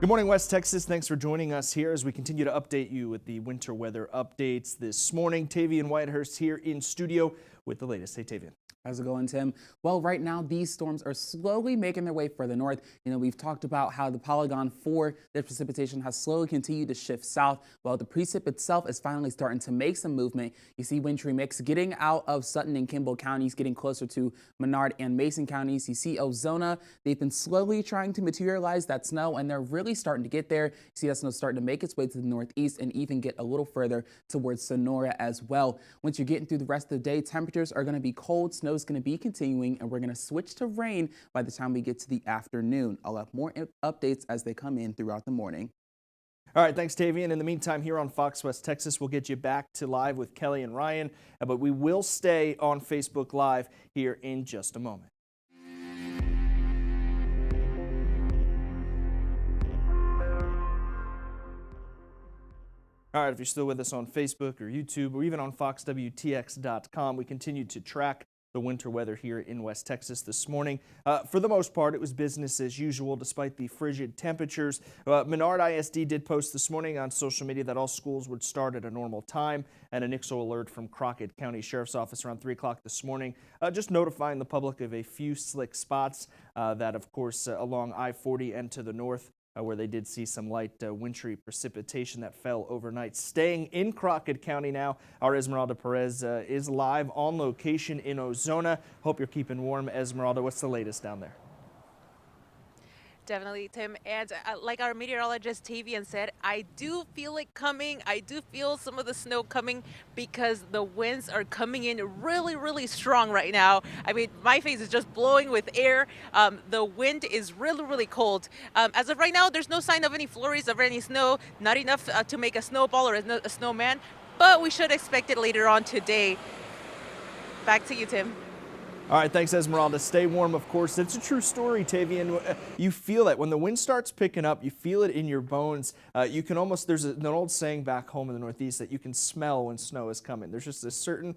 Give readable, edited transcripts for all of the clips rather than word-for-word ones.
Good morning, West Texas. Thanks for joining us here as we continue to update you with the winter weather updates this morning. Tavian Whitehurst here in studio with the latest. Hey, Tavian. How's it going, Tim? Well, right now, these storms are slowly making their way further north. We've talked about how the polygon for the precipitation has slowly continued to shift south, while the precip itself is finally starting to make some movement. You see wintry mix getting out of Sutton and Kimball counties, getting closer to Menard and Mason counties. You see Ozona, they've been slowly trying to materialize that snow, and they're really starting to get there. You see that snow starting to make its way to the northeast and even get a little further towards Sonora as well. Once you're getting through the rest of the day, temperatures are going to be cold, snow is going to be continuing, and we're going to switch to rain by the time we get to the afternoon. I'll have more updates as they come in throughout the morning. All right, thanks, Tavian. In the meantime, here on Fox West Texas, we'll get you back to live with Kelly and Ryan, but we will stay on Facebook Live here in just a moment. All right, if you're still with us on Facebook or YouTube or even on foxwtx.com, we continue to track the winter weather here in West Texas this morning. For the most part, it was business as usual despite the frigid temperatures. Menard ISD did post this morning on social media that all schools would start at a normal time, and a NICSO alert from Crockett County Sheriff's Office around 3 o'clock this morning, just notifying the public of a few slick spots that, of course, along I-40 and to the north, where they did see some light wintry precipitation that fell overnight. Staying in Crockett County now, our Esmeralda Perez is live on location in Ozona. Hope you're keeping warm, Esmeralda. What's the latest down there? Definitely, Tim. And like our meteorologist Tavian said, I do feel it coming. I do feel some of the snow coming because the winds are coming in really, really strong right now. I mean, my face is just blowing with air. The wind is really, really cold. As of right now, there's no sign of any flurries of any snow, not enough to make a snowball or a snowman, but we should expect it later on today. Back to you, Tim. All right, thanks, Esmeralda. Stay warm, of course. It's a true story, Tavian. You feel it. When the wind starts picking up, you feel it in your bones. You can almost, there's an old saying back home in the Northeast that you can smell when snow is coming. There's just a certain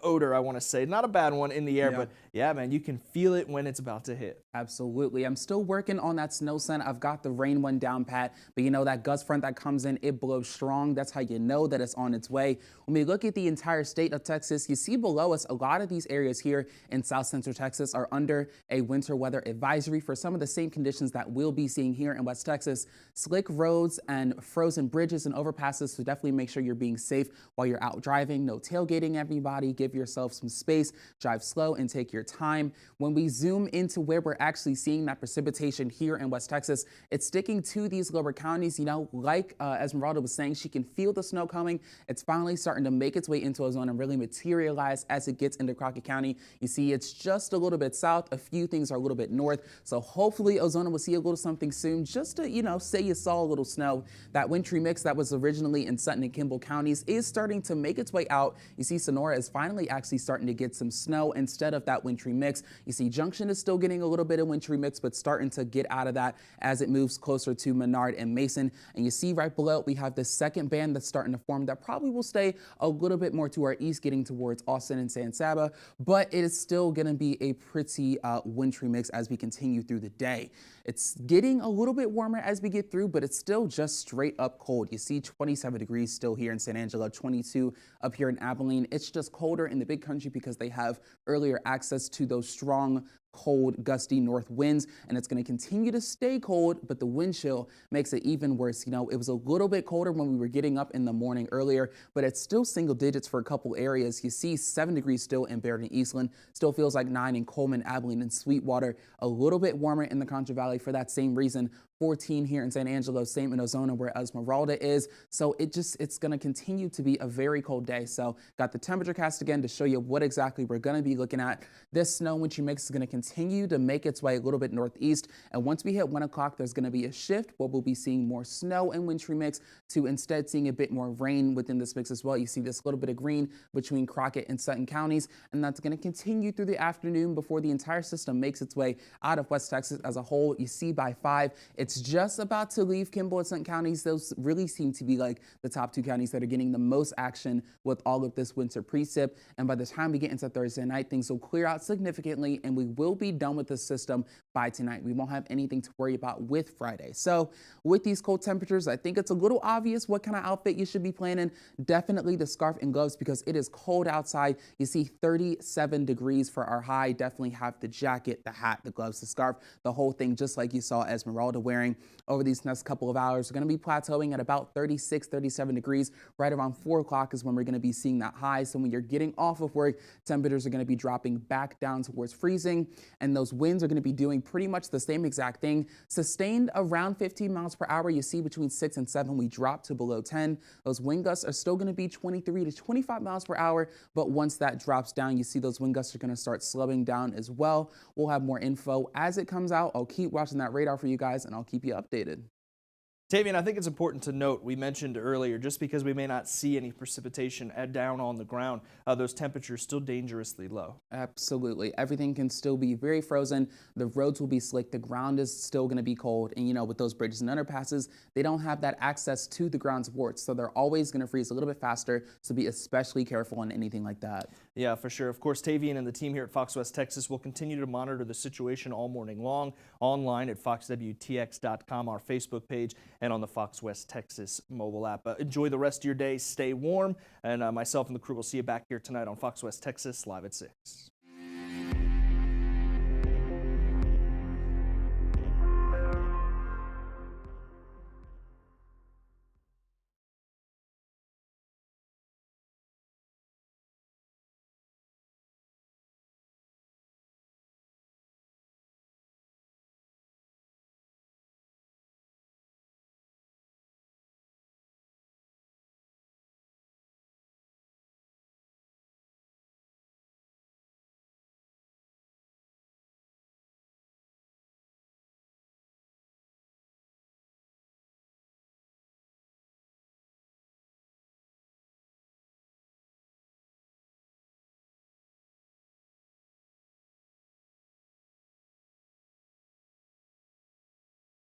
odor, I want to say. Not a bad one in the air, but yeah, man, you can feel it when it's about to hit. Absolutely. I'm still working on that snow scent. I've got the rain one down pat, but that gust front that comes in, it blows strong. That's how you know that it's on its way. When we look at the entire state of Texas, you see below us, a lot of these areas here in South Central Texas are under a winter weather advisory for some of the same conditions that we'll be seeing here in West Texas. Slick roads and frozen bridges and overpasses, so definitely make sure you're being safe while you're out driving. No tailgating, everybody. Give yourself some space, drive slow, and take your time. When we zoom into where we're actually seeing that precipitation here in West Texas, it's sticking to these lower counties. Like Esmeralda was saying, she can feel the snow coming. It's finally starting to make its way into Ozona and really materialize as it gets into Crockett County. You see, it's just a little bit south. A few things are a little bit north. So hopefully Ozona will see a little something soon, just to, say you saw a little snow. That wintry mix that was originally in Sutton and Kimball counties is starting to make its way out. You see, Sonora is finally actually starting to get some snow instead of that wintry mix. You see, Junction is still getting a little bit of wintry mix, but starting to get out of that as it moves closer to Menard and Mason. And you see right below, we have the second band that's starting to form that probably will stay a little bit more to our east, getting towards Austin and San Saba, but it is still going to be a pretty wintry mix as we continue through the day. It's getting a little bit warmer as we get through, but it's still just straight up cold. You see 27 degrees still here in San Angelo, 22 up here in Abilene. It's just colder in the big country because they have earlier access to those strong, cold, gusty north winds, and it's going to continue to stay cold, but the wind chill makes it even worse. It was a little bit colder when we were getting up in the morning earlier, but it's still single digits for a couple areas. You see 7 degrees still in Baird and Eastland, still feels like 9 in Coleman, Abilene, and Sweetwater. A little bit warmer in the Contra Valley for that same reason. 14 here in San Angelo, same in Ozona where Esmeralda is. So it's going to continue to be a very cold day. So got the temperature cast again to show you what exactly we're going to be looking at. This snow wintry mix is going to continue to make its way a little bit northeast. And once we hit 1 o'clock, there's going to be a shift where we'll be seeing more snow and wintry mix to instead seeing a bit more rain within this mix as well. You see this little bit of green between Crockett and Sutton counties, and that's going to continue through the afternoon before the entire system makes its way out of West Texas as a whole. You see by 5, it's just about to leave Kimball and Sutton counties. Those really seem to be like the top 2 counties that are getting the most action with all of this winter precip. And by the time we get into Thursday night, things will clear out significantly and we will be done with the system by tonight. We won't have anything to worry about with Friday. So with these cold temperatures, I think it's a little obvious what kind of outfit you should be planning. Definitely the scarf and gloves because it is cold outside. You see 37 degrees for our high. Definitely have the jacket, the hat, the gloves, the scarf, the whole thing, just like you saw Esmeralda wearing. Over these next couple of hours, we're going to be plateauing at about 36, 37 degrees. Right around 4 o'clock is when we're going to be seeing that high. So when you're getting off of work, temperatures are going to be dropping back down towards freezing, and those winds are going to be doing pretty much the same exact thing. Sustained around 15 miles per hour. You see between 6 and 7, we drop to below 10. Those wind gusts are still going to be 23 to 25 miles per hour, but once that drops down, you see those wind gusts are going to start slowing down as well. We'll have more info as it comes out. I'll keep watching that radar for you guys, and I'll keep you updated. Tavian, I think it's important to note, we mentioned earlier, just because we may not see any precipitation down on the ground, those temperatures still dangerously low. Absolutely. Everything can still be very frozen. The roads will be slick. The ground is still going to be cold. And, you know, with those bridges and underpasses, they don't have that access to the ground supports. So they're always going to freeze a little bit faster. So be especially careful on anything like that. Yeah, for sure. Of course, Tavian and the team here at Fox West Texas will continue to monitor the situation all morning long, online at foxwtx.com, our Facebook page, and on the Fox West Texas mobile app. Enjoy the rest of your day. Stay warm. And myself and the crew will see you back here tonight on Fox West Texas, live at 6.